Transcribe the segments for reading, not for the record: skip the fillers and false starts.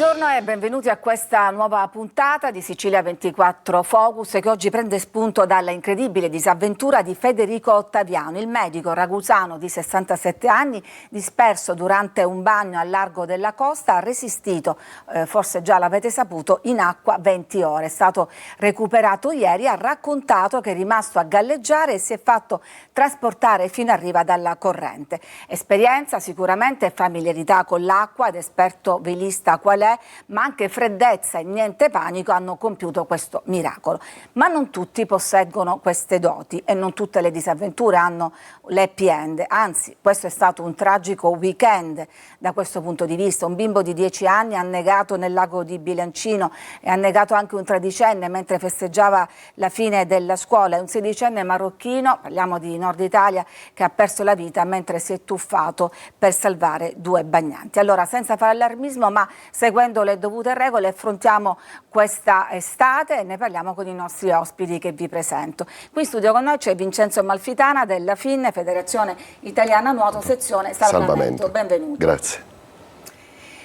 Buongiorno e benvenuti a questa nuova puntata di Sicilia 24 Focus, che oggi prende spunto dalla incredibile disavventura di Federico Ottaviano, il medico ragusano di 67 anni, disperso durante un bagno al largo della costa, ha resistito, forse già l'avete saputo, in acqua 20 ore. È stato recuperato ieri, ha raccontato che è rimasto a galleggiare e si è fatto trasportare fino a riva dalla corrente. Esperienza sicuramente, familiarità con l'acqua ed esperto velista qual è, ma anche freddezza e niente panico hanno compiuto questo miracolo. Ma non tutti posseggono queste doti e non tutte le disavventure hanno l'happy end, anzi questo è stato un tragico weekend da questo punto di vista. Un bimbo di 10 anni annegato nel lago di Bilancino e annegato anche un tredicenne mentre festeggiava la fine della scuola, e un sedicenne marocchino, parliamo di Nord Italia, che ha perso la vita mentre si è tuffato per salvare due bagnanti. Allora, senza fare allarmismo, ma seguendo le dovute regole, affrontiamo questa estate e ne parliamo con i nostri ospiti che vi presento. Qui in studio con noi c'è Vincenzo Malfitana della FIN, Federazione Italiana Nuoto, sezione Salvamento. Benvenuto. Grazie.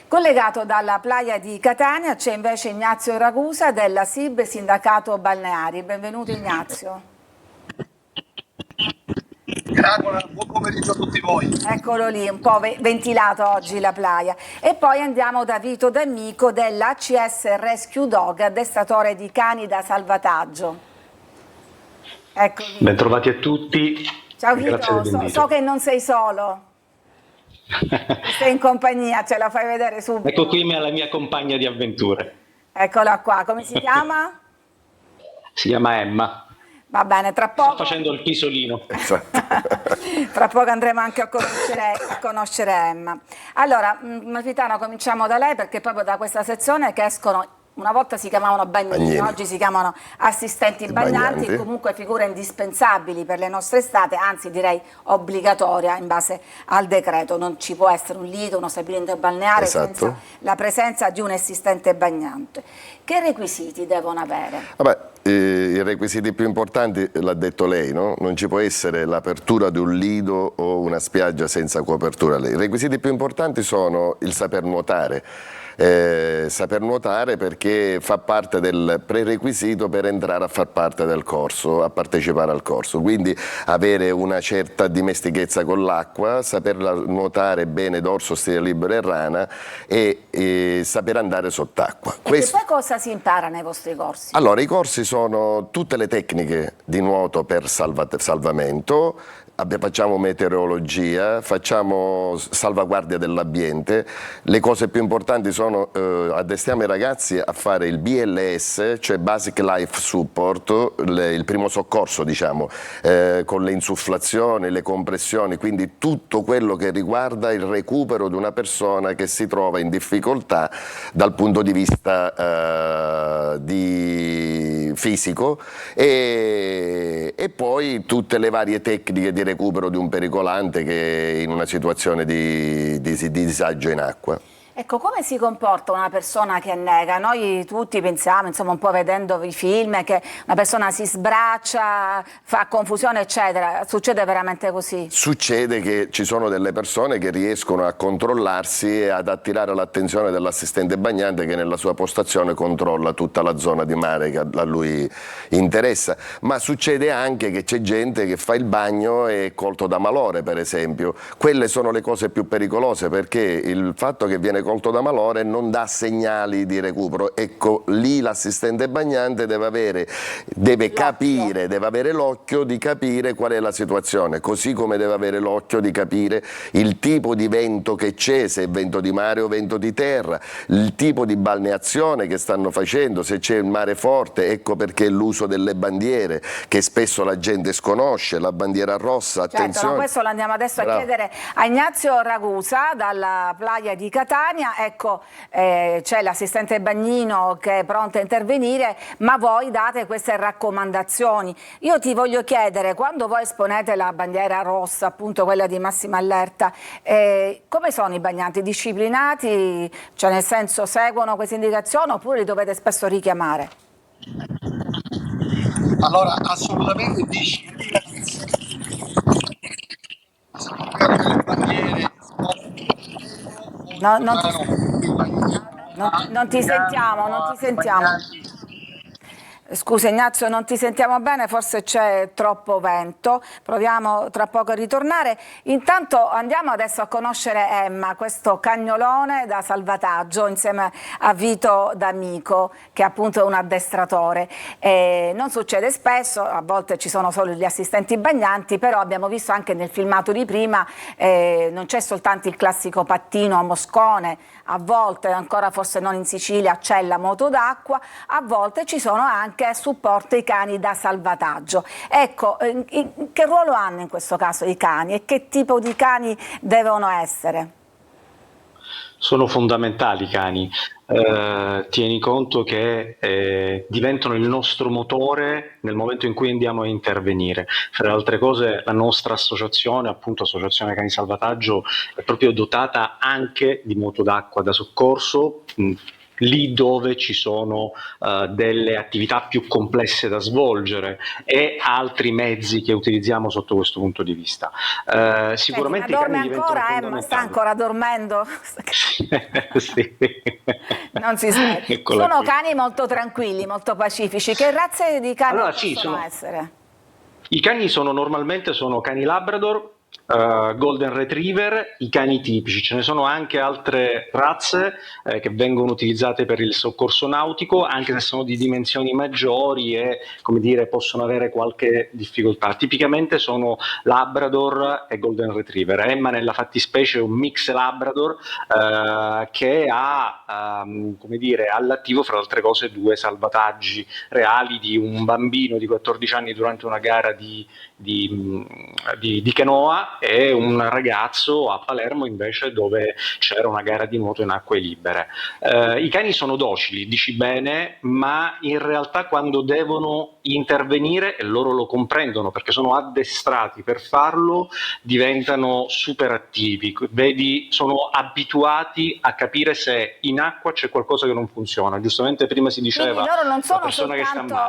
Collegato dalla playa di Catania c'è invece Ignazio Ragusa della SIB, Sindacato Balneari. Benvenuto Ignazio. Buon pomeriggio a tutti voi. Eccolo lì, un po' ventilato oggi la playa. E poi andiamo da Vito D'Amico dell'ACS Rescue Dog, addestatore di cani da salvataggio. Ecco. Bentrovati a tutti. Ciao Vito, so che non sei solo. Sei in compagnia, ce la fai vedere subito. Ecco qui la mia compagna di avventure. Eccola qua, come si chiama? Si chiama Emma. Va bene, tra poco... Sto facendo il pisolino. Tra poco andremo anche a conoscere Emma. Allora, Malfitano, cominciamo da lei, perché proprio da questa sezione che escono... Una volta si chiamavano bagnini, oggi si chiamano assistenti bagnanti, comunque figure indispensabili per le nostre estate, anzi direi obbligatoria in base al decreto. Non ci può essere un lido, uno stabilimento balneare senza la presenza di un assistente bagnante. Che requisiti devono avere? Vabbè, i requisiti più importanti l'ha detto lei, no? Non ci può essere l'apertura di un lido o una spiaggia senza copertura. I requisiti più importanti sono il saper nuotare. Saper nuotare perché fa parte del prerequisito per entrare a far parte del corso, a partecipare al corso, quindi avere una certa dimestichezza con l'acqua, saper nuotare bene dorso, stile libero e rana e saper andare sott'acqua. E poi cosa si impara nei vostri corsi? Allora, i corsi sono tutte le tecniche di nuoto per salvamento. Facciamo meteorologia, facciamo salvaguardia dell'ambiente. Le cose più importanti sono addestriamo i ragazzi a fare il BLS, cioè Basic Life Support, il primo soccorso, diciamo, con le insufflazioni, le compressioni, quindi tutto quello che riguarda il recupero di una persona che si trova in difficoltà dal punto di vista fisico, e poi tutte le varie tecniche di recupero di un pericolante che è in una situazione di disagio in acqua. Ecco, come si comporta una persona che annega? Noi tutti pensiamo, insomma, un po' vedendo i film, che una persona si sbraccia, fa confusione, eccetera. Succede veramente così? Succede che ci sono delle persone che riescono a controllarsi e ad attirare l'attenzione dell'assistente bagnante che nella sua postazione controlla tutta la zona di mare che a lui interessa. Ma succede anche che c'è gente che fa il bagno e è colto da malore, per esempio. Quelle sono le cose più pericolose, perché il fatto che viene colto da malore non dà segnali di recupero. Ecco, lì l'assistente bagnante deve avere l'occhio di capire qual è la situazione, così come deve avere l'occhio di capire il tipo di vento che c'è, se è vento di mare o vento di terra, il tipo di balneazione che stanno facendo, se c'è il mare forte. Ecco perché l'uso delle bandiere, che spesso la gente sconosce, la bandiera rossa, attenzione. Certo, no, questo lo andiamo adesso a chiedere a Ignazio Ragusa dalla playa di Catania. Ecco, c'è l'assistente bagnino che è pronto a intervenire, ma voi date queste raccomandazioni. Io ti voglio chiedere, quando voi esponete la bandiera rossa, appunto quella di massima allerta, come sono i bagnanti? Disciplinati? Cioè, nel senso, seguono queste indicazioni oppure li dovete spesso richiamare? Allora, assolutamente disciplinatissimi. Le bandiere No, non ti... Non ti sentiamo, non ti sentiamo. Scusa Ignazio, non ti sentiamo bene, forse c'è troppo vento, proviamo tra poco a ritornare. Intanto andiamo adesso a conoscere Emma, questo cagnolone da salvataggio insieme a Vito D'Amico, che appunto è un addestratore. Non succede spesso, a volte ci sono solo gli assistenti bagnanti, però abbiamo visto anche nel filmato di prima, non c'è soltanto il classico pattino a moscone, a volte, ancora forse non in Sicilia, c'è la moto d'acqua, a volte ci sono anche a supporto i cani da salvataggio. Ecco, che ruolo hanno in questo caso i cani e che tipo di cani devono essere? Sono fondamentali i cani. Tieni conto che diventano il nostro motore nel momento in cui andiamo a intervenire. Fra le altre cose, la nostra associazione, appunto Associazione Cani Salvataggio, è proprio dotata anche di moto d'acqua da soccorso, lì dove ci sono delle attività più complesse da svolgere e altri mezzi che utilizziamo sotto questo punto di vista. Sicuramente ma i cani dorme diventano ancora, fondamentali. Sta ancora dormendo? Sì. Non si sa. Sono cani molto tranquilli, molto pacifici. Che razze di cani possono essere? I cani normalmente sono cani Labrador, Golden Retriever, i cani tipici. Ce ne sono anche altre razze che vengono utilizzate per il soccorso nautico, anche se sono di dimensioni maggiori e, come dire, possono avere qualche difficoltà. Tipicamente sono Labrador e Golden Retriever. Emma nella fattispecie è un mix Labrador che ha, come dire, all'attivo, fra le altre cose, 2 salvataggi reali di un bambino di 14 anni durante una gara di canoa e un ragazzo a Palermo invece dove c'era una gara di nuoto in acque libere. I cani sono docili, dici bene, ma in realtà quando devono intervenire, e loro lo comprendono perché sono addestrati per farlo, diventano super attivi. Vedi, sono abituati a capire se in acqua c'è qualcosa che non funziona. Giustamente prima si diceva, quindi loro non sono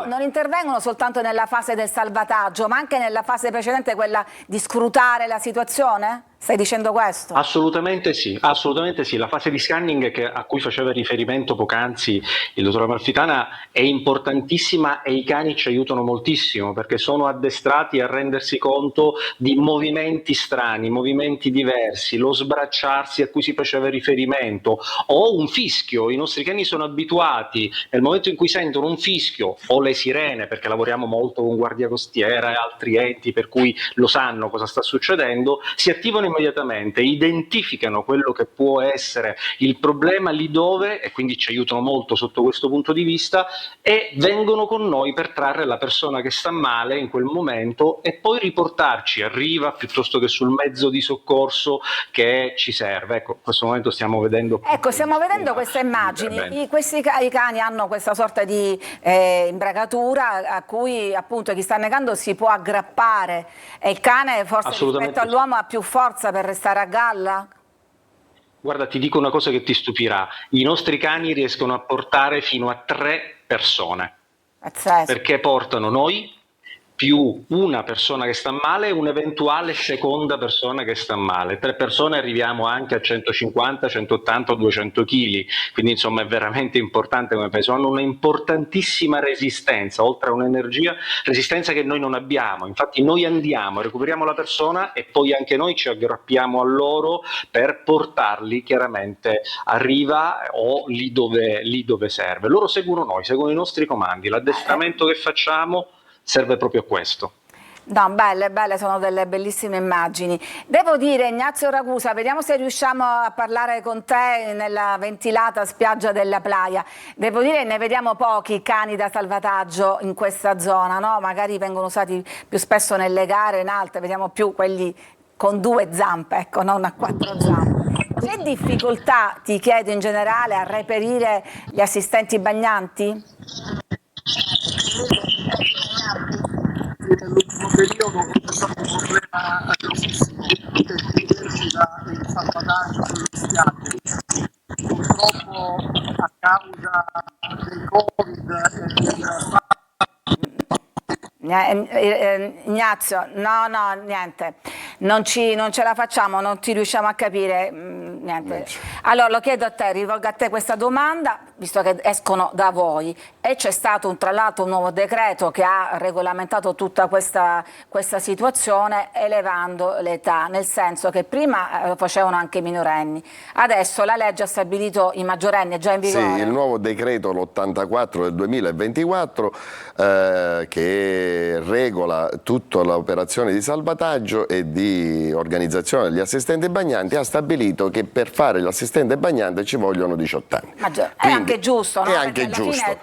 non intervengono soltanto nella fase del salvataggio, ma anche nella fase precedente, quella di scrutare la situazione? Stai dicendo questo? Assolutamente sì, assolutamente sì. La fase di scanning a cui faceva riferimento poc'anzi il dottor Amalfitana è importantissima e i cani ci aiutano moltissimo perché sono addestrati a rendersi conto di movimenti strani, movimenti diversi, lo sbracciarsi a cui si faceva riferimento o un fischio. I nostri cani sono abituati nel momento in cui sentono un fischio o le sirene, perché lavoriamo molto con Guardia Costiera e altri enti per cui lo sanno cosa sta succedendo, si attivano immediatamente, identificano quello che può essere il problema lì dove, e quindi ci aiutano molto sotto questo punto di vista, e vengono con noi per trarre la persona che sta male in quel momento e poi riportarci a riva piuttosto che sul mezzo di soccorso che ci serve. Ecco, in questo momento stiamo vedendo queste immagini. I cani hanno questa sorta di imbragatura a cui appunto chi sta negando si può aggrappare e il cane forse rispetto all'uomo ha più forza per restare a galla? Guarda, ti dico una cosa che ti stupirà. I nostri cani riescono a portare fino a 3 persone. Pazzesco. Perché portano noi più una persona che sta male e un'eventuale seconda persona che sta male. 3 persone arriviamo anche a 150, 180 o 200 kg, quindi insomma è veramente importante come peso. Hanno una importantissima resistenza, oltre a un'energia, resistenza che noi non abbiamo. Infatti noi andiamo, recuperiamo la persona e poi anche noi ci aggrappiamo a loro per portarli chiaramente a riva o lì dove serve. Loro seguono noi, seguono i nostri comandi, l'addestramento che facciamo serve proprio a questo. No, belle, sono delle bellissime immagini. Devo dire, Ignazio Ragusa, vediamo se riusciamo a parlare con te nella ventilata spiaggia della Playa. Devo dire, ne vediamo pochi cani da salvataggio in questa zona, no? Magari vengono usati più spesso nelle gare, in altre, vediamo più quelli con 2 zampe, ecco, non a 4 zampe. C'è difficoltà, ti chiedo in generale, a reperire gli assistenti bagnanti? Nell'ultimo periodo c'è stato un problema grossissimo del salvataggio sulle spiagge. Purtroppo a causa del Covid e del Ignazio, no, niente. non ce la facciamo, non ti riusciamo a capire niente. Allora lo chiedo a te, rivolgo a te questa domanda, visto che escono da voi, e c'è stato tra l'altro un nuovo decreto che ha regolamentato tutta questa situazione elevando l'età, nel senso che prima lo facevano anche i minorenni, adesso la legge ha stabilito i maggiorenni, è già in vigore. Sì, il nuovo decreto l'84 del 2024 che regola tutta l'operazione di salvataggio e di organizzazione degli assistenti bagnanti ha stabilito che per fare l'assistente bagnante ci vogliono 18 anni. È anche giusto, no? È anche giusto.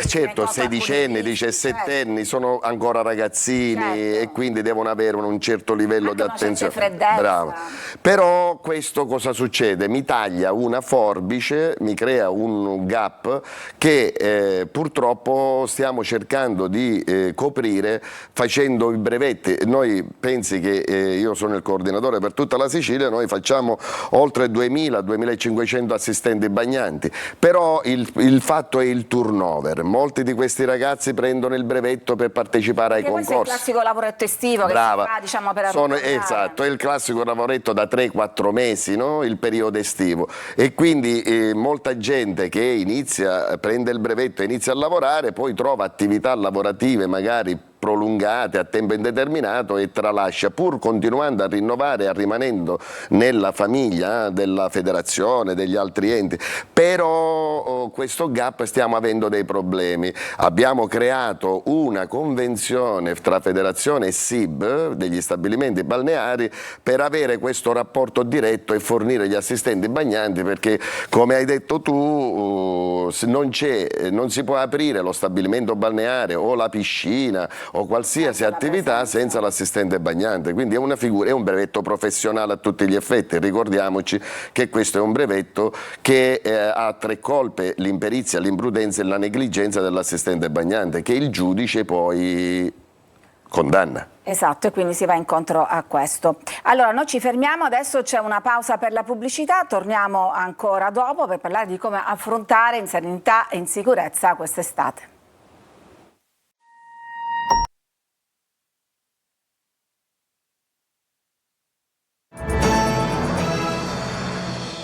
Certo, 16enni, 17enni sono ancora ragazzini, certo, e quindi devono avere un certo livello di attenzione. Bravo. Però questo cosa succede? Mi taglia una forbice, mi crea un gap che purtroppo stiamo cercando di coprire facendo i brevetti. Noi pensi che io sono il coordinatore per tutta la Sicilia, noi facciamo oltre 2000-2500 assistenti bagnanti, però il fatto è il turnover, molti di questi ragazzi prendono il brevetto per partecipare ai concorsi. Questo è il classico lavoretto estivo che si fa, diciamo, per arrotondare. Esatto, è il classico lavoretto da 3-4 mesi, no? Il periodo estivo, e quindi molta gente che inizia, prende il brevetto e inizia a lavorare, poi trova attività lavorative magari prolungate a tempo indeterminato e tralascia, pur continuando a rinnovare e a rimanendo nella famiglia della federazione, degli altri enti. Però questo gap stiamo avendo dei problemi. Abbiamo creato una convenzione tra federazione e SIB degli stabilimenti balneari per avere questo rapporto diretto e fornire gli assistenti bagnanti, perché come hai detto tu non si può aprire lo stabilimento balneare o la piscina o qualsiasi attività senza l'assistente bagnante, quindi è una figura, è un brevetto professionale a tutti gli effetti. Ricordiamoci che questo è un brevetto che ha 3 colpe: l'imperizia, l'imprudenza e la negligenza dell'assistente bagnante, che il giudice poi condanna. Esatto, e quindi si va incontro a questo. Allora noi ci fermiamo, adesso c'è una pausa per la pubblicità, torniamo ancora dopo per parlare di come affrontare in serenità e in sicurezza quest'estate.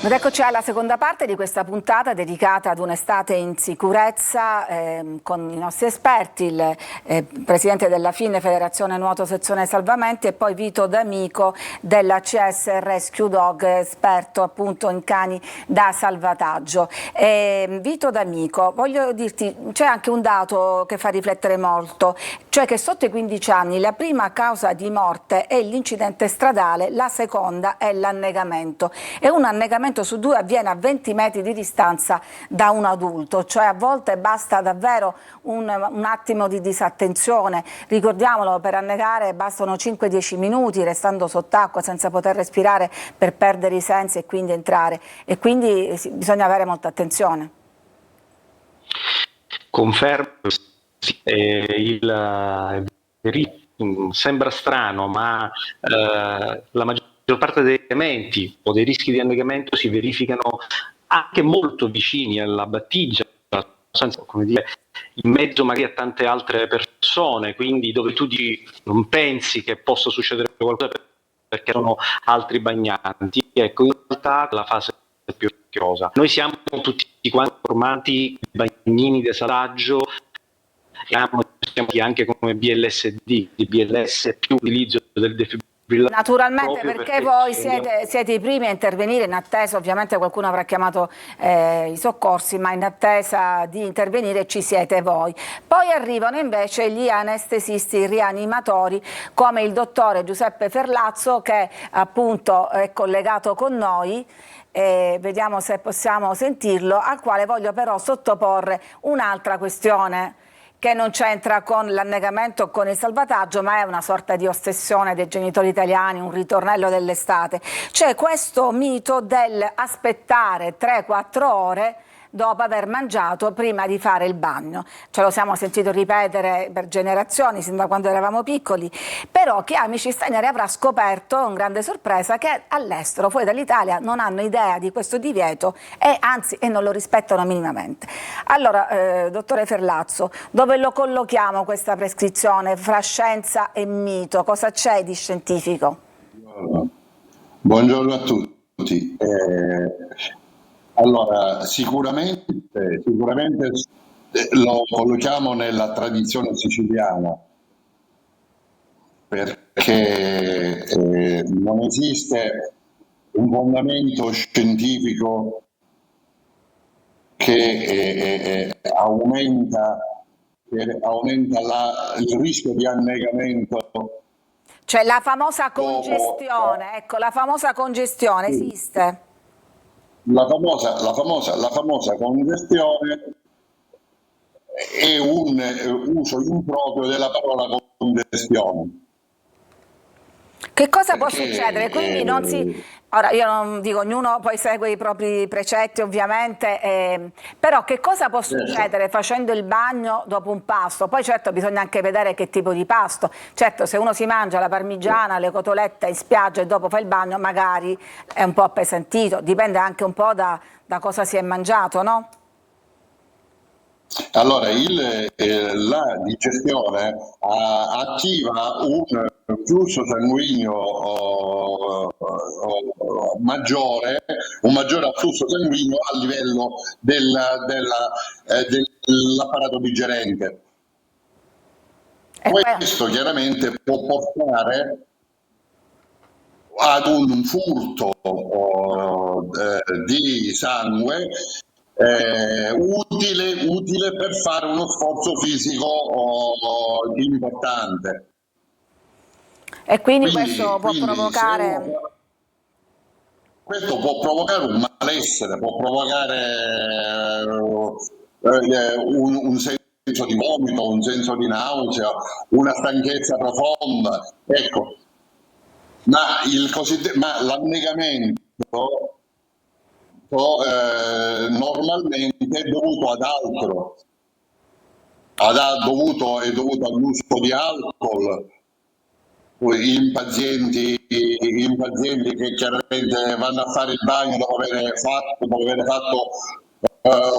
Ed eccoci alla seconda parte di questa puntata dedicata ad un'estate in sicurezza con i nostri esperti, il presidente della FIN, Federazione Nuoto Sezione Salvamenti, e poi Vito D'Amico della CS Rescue Dog, esperto appunto in cani da salvataggio. Vito D'Amico, voglio dirti, c'è anche un dato che fa riflettere molto, cioè che sotto i 15 anni la prima causa di morte è l'incidente stradale, la seconda è l'annegamento, e un annegamento su 2 avviene a 20 metri di distanza da un adulto, cioè a volte basta davvero un attimo di disattenzione. Ricordiamolo, per annegare bastano 5-10 minuti restando sott'acqua senza poter respirare per perdere i sensi e quindi entrare, e quindi bisogna avere molta attenzione. Confermo, sembra strano, ma la maggior parte dei annegamenti o dei rischi di annegamento si verificano anche molto vicini alla battigia, come dire, in mezzo magari a tante altre persone, quindi dove tu non pensi che possa succedere qualcosa perché sono altri bagnanti. Ecco, in realtà la fase è più rischiosa. Noi siamo tutti quanti formati bagnini di salvataggio, siamo anche come BLSD, di BLS più utilizzo del defibrillatore. Naturalmente, perché voi siete i primi a intervenire, in attesa, ovviamente qualcuno avrà chiamato i soccorsi, ma in attesa di intervenire ci siete voi. Poi arrivano invece gli anestesisti rianimatori, come il dottore Giuseppe Ferlazzo, che appunto è collegato con noi. Vediamo se possiamo sentirlo, al quale voglio però sottoporre un'altra questione che non c'entra con l'annegamento o con il salvataggio, ma è una sorta di ossessione dei genitori italiani, un ritornello dell'estate. C'è questo mito dell'aspettare 3-4 ore dopo aver mangiato prima di fare il bagno. Ce lo siamo sentito ripetere per generazioni, sin da quando eravamo piccoli, però chi ha amici stranieri avrà scoperto, con grande sorpresa, che all'estero, fuori dall'Italia, non hanno idea di questo divieto e anzi non lo rispettano minimamente. Allora, dottore Ferlazzo, dove lo collochiamo questa prescrizione fra scienza e mito? Cosa c'è di scientifico? Buongiorno a tutti. Allora, sicuramente lo collochiamo nella tradizione siciliana, perché non esiste un fondamento scientifico che aumenta il rischio di annegamento. Cioè la famosa congestione, ecco, la famosa congestione esiste? La famosa congestione è un uso improprio della parola congestione. Che cosa può succedere? Quindi non si... Ora, io non dico, ognuno poi segue i propri precetti ovviamente, però che cosa può succedere facendo il bagno dopo un pasto? Poi certo bisogna anche vedere che tipo di pasto. Certo, se uno si mangia la parmigiana, le cotolette in spiaggia e dopo fa il bagno, magari è un po' appesantito, dipende anche un po' da cosa si è mangiato, no? Allora, la digestione attiva un flusso sanguigno maggiore, un maggiore afflusso sanguigno a livello dell'apparato digerente. Questo chiaramente può portare ad un furto di sangue utile per fare uno sforzo fisico importante. E quindi questo può provocare... Questo può provocare un malessere, può provocare un senso di vomito, un senso di nausea, una stanchezza profonda. Ecco, ma l'annegamento normalmente è dovuto ad altro, è dovuto all'uso di alcol in pazienti che chiaramente vanno a fare il bagno dopo aver fatto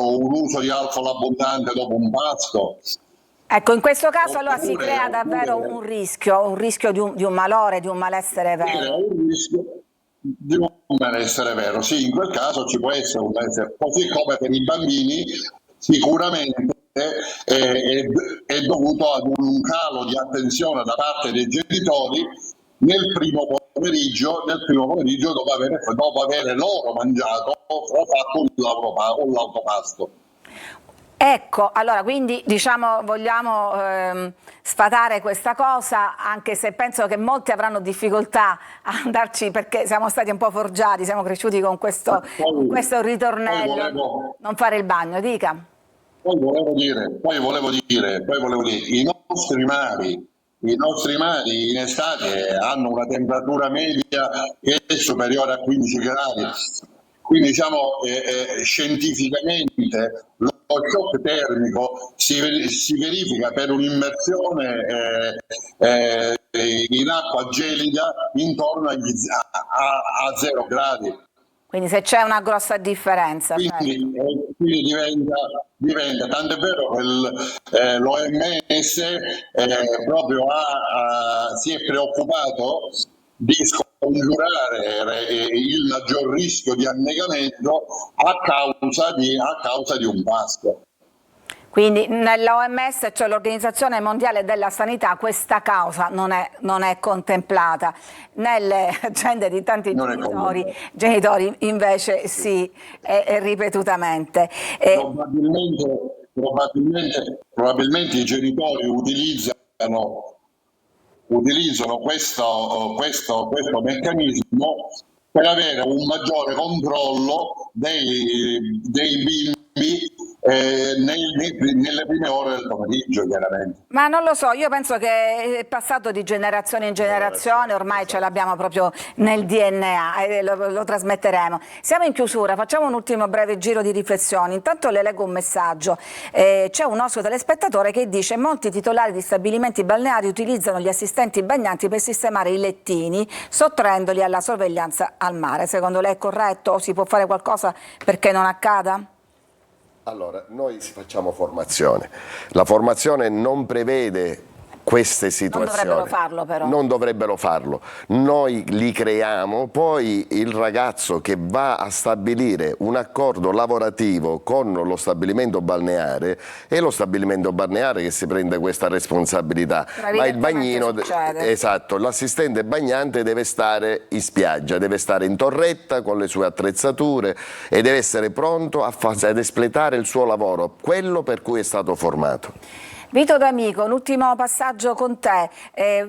un uso di alcol abbondante dopo un pasto. Ecco, in questo caso allora si crea davvero un rischio di un malore, di un malessere vero. Un rischio di un malessere vero, sì, in quel caso ci può essere un malessere, così come per i bambini sicuramente è dovuto ad un calo di attenzione da parte dei genitori nel primo pomeriggio dopo aver loro mangiato o fatto un lautopasto. Ecco, allora quindi diciamo vogliamo sfatare questa cosa, anche se penso che molti avranno difficoltà a andarci perché siamo stati un po' forgiati, siamo cresciuti con questo ritornello, non fare il bagno, dica. Poi volevo dire, i nostri mari in estate hanno una temperatura media che è superiore a 15 gradi, quindi diciamo scientificamente lo shock termico si verifica per un'immersione in acqua gelida intorno a 0 gradi. Quindi se c'è una grossa differenza. Quindi diventa, tanto è vero che l'OMS proprio si è preoccupato di scongiurare il maggior rischio di annegamento a causa di un pasto. Quindi nell'OMS, cioè l'Organizzazione Mondiale della Sanità, questa causa non è contemplata. Nelle agende di tanti genitori invece sì, ripetutamente. Probabilmente i genitori utilizzano questo meccanismo per avere un maggiore controllo dei bimbi nelle prime ore del pomeriggio, chiaramente. Ma non lo so, io penso che è passato di generazione in generazione, ormai ce l'abbiamo proprio nel DNA e lo trasmetteremo. Siamo in chiusura, facciamo un ultimo breve giro di riflessioni. Intanto le leggo un messaggio. C'è un nostro telespettatore che dice: molti titolari di stabilimenti balneari utilizzano gli assistenti bagnanti per sistemare i lettini, sottraendoli alla sorveglianza al mare. Secondo lei è corretto o si può fare qualcosa perché non accada? Allora, noi facciamo formazione. La formazione non prevede queste situazioni. Non dovrebbero farlo però. Non dovrebbero farlo. Noi li creiamo, poi il ragazzo che va a stabilire un accordo lavorativo con lo stabilimento balneare, è lo stabilimento balneare che si prende questa responsabilità. Ma il bagnino, esatto, l'assistente bagnante deve stare in spiaggia, deve stare in torretta con le sue attrezzature e deve essere pronto ad espletare il suo lavoro, quello per cui è stato formato. Vito D'Amico, un ultimo passaggio con te.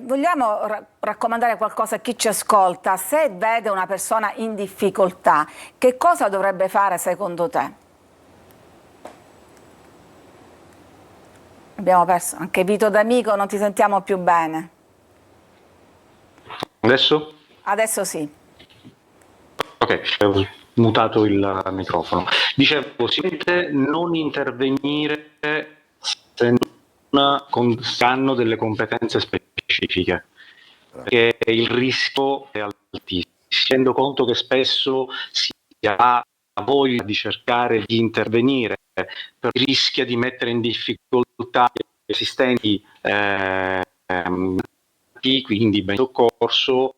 Vogliamo raccomandare qualcosa a chi ci ascolta? Se vede una persona in difficoltà, che cosa dovrebbe fare secondo te? Abbiamo perso anche Vito D'Amico, non ti sentiamo più bene. Adesso? Adesso sì. Ok, ho mutato il microfono. Dicevo, sicuramente non intervenire se non hanno delle competenze specifiche, perché il rischio è altissimo. Si rendo conto che spesso si ha voglia di cercare di intervenire, però rischia di mettere in difficoltà gli assistenti, quindi ben soccorso,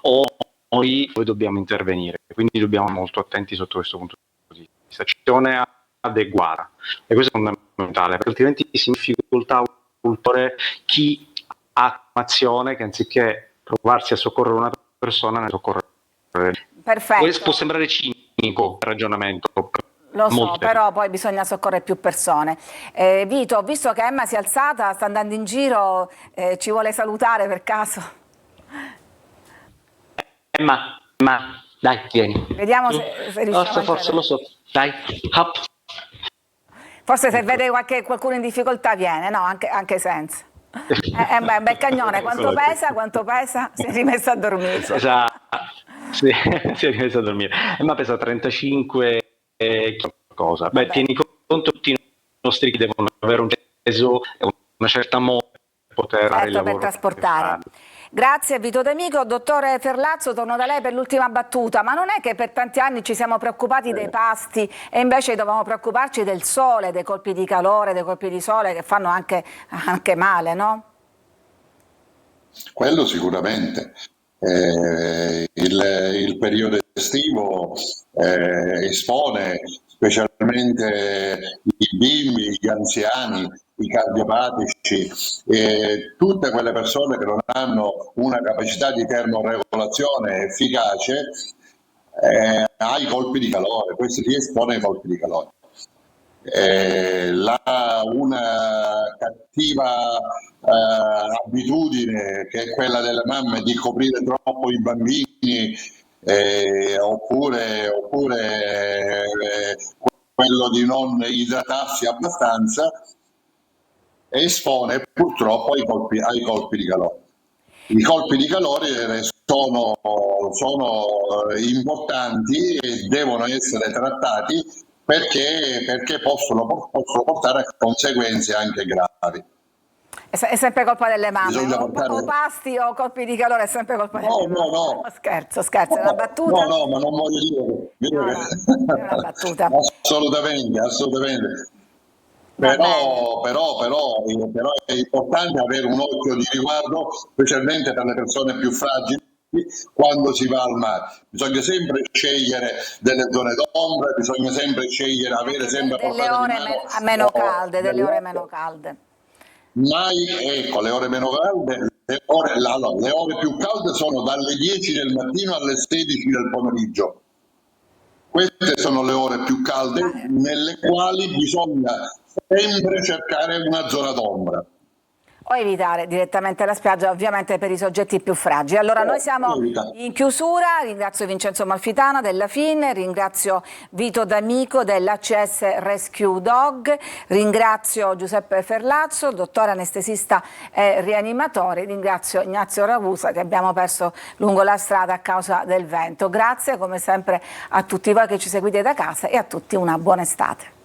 o noi dobbiamo intervenire, quindi dobbiamo essere molto attenti sotto questo punto di vista. Situazione adeguata, e questo è fondamentale, perché altrimenti si difficoltà cultore chi ha un'azione che anziché provarsi a soccorrere una persona ne soccorre. Perfetto. Questo può sembrare cinico il ragionamento. Lo so, però poi bisogna soccorrere più persone. Vito, ho visto che Emma si è alzata, sta andando in giro, ci vuole salutare per caso? Emma, dai, vieni. Vediamo se riusciamo forse lo so, dai, hop. Forse se vede qualcuno in difficoltà viene, no, anche senza. È un bel cagnone, quanto pesa? Quanto pesa? Si è rimesso a dormire. Sì, si è rimesso a dormire. Emma pesa 35 qualcosa. Beh, tieni conto, tutti i nostri che devono avere un peso e una certa molla per poter fare il lavoro per trasportare. Grazie Vito D'Amico. Dottore Ferlazzo, torno da lei per l'ultima battuta, ma non è che per tanti anni ci siamo preoccupati dei pasti e invece dovevamo preoccuparci del sole, dei colpi di calore, dei colpi di sole che fanno anche male, no? Quello sicuramente. Il periodo estivo espone specialmente i bimbi, gli anziani, i cardiopatici, tutte quelle persone che non hanno una capacità di termoregolazione efficace ai colpi di calore, questi li espone ai colpi di calore. Una cattiva abitudine che è quella delle mamme di coprire troppo i bambini oppure quello di non idratarsi abbastanza espone purtroppo ai colpi di calore. I colpi di calore sono importanti e devono essere trattati perché possono portare a conseguenze anche gravi. È sempre colpa delle mamme, o pasti o colpi di calore, è sempre colpa delle mamme. No. Scherzo, è una battuta. No, ma non voglio dire. No, è una battuta. Assolutamente. Però è importante avere un occhio di riguardo, specialmente per le persone più fragili, quando si va al mare. Bisogna sempre scegliere delle zone d'ombra, bisogna sempre scegliere, avere sempre delle ore meno calde, delle ore meno calde. Mai, ecco, le ore meno calde, le ore più calde sono dalle 10 del mattino alle 16 del pomeriggio. Queste sono le ore più calde nelle quali bisogna sempre cercare una zona d'ombra. O evitare direttamente la spiaggia, ovviamente per i soggetti più fragili. Allora noi siamo in chiusura, ringrazio Vincenzo Malfitana della FIN, ringrazio Vito D'Amico dell'ACS Rescue Dog, ringrazio Giuseppe Ferlazzo, dottore anestesista e rianimatore, ringrazio Ignazio Ragusa che abbiamo perso lungo la strada a causa del vento. Grazie come sempre a tutti voi che ci seguite da casa e a tutti una buona estate.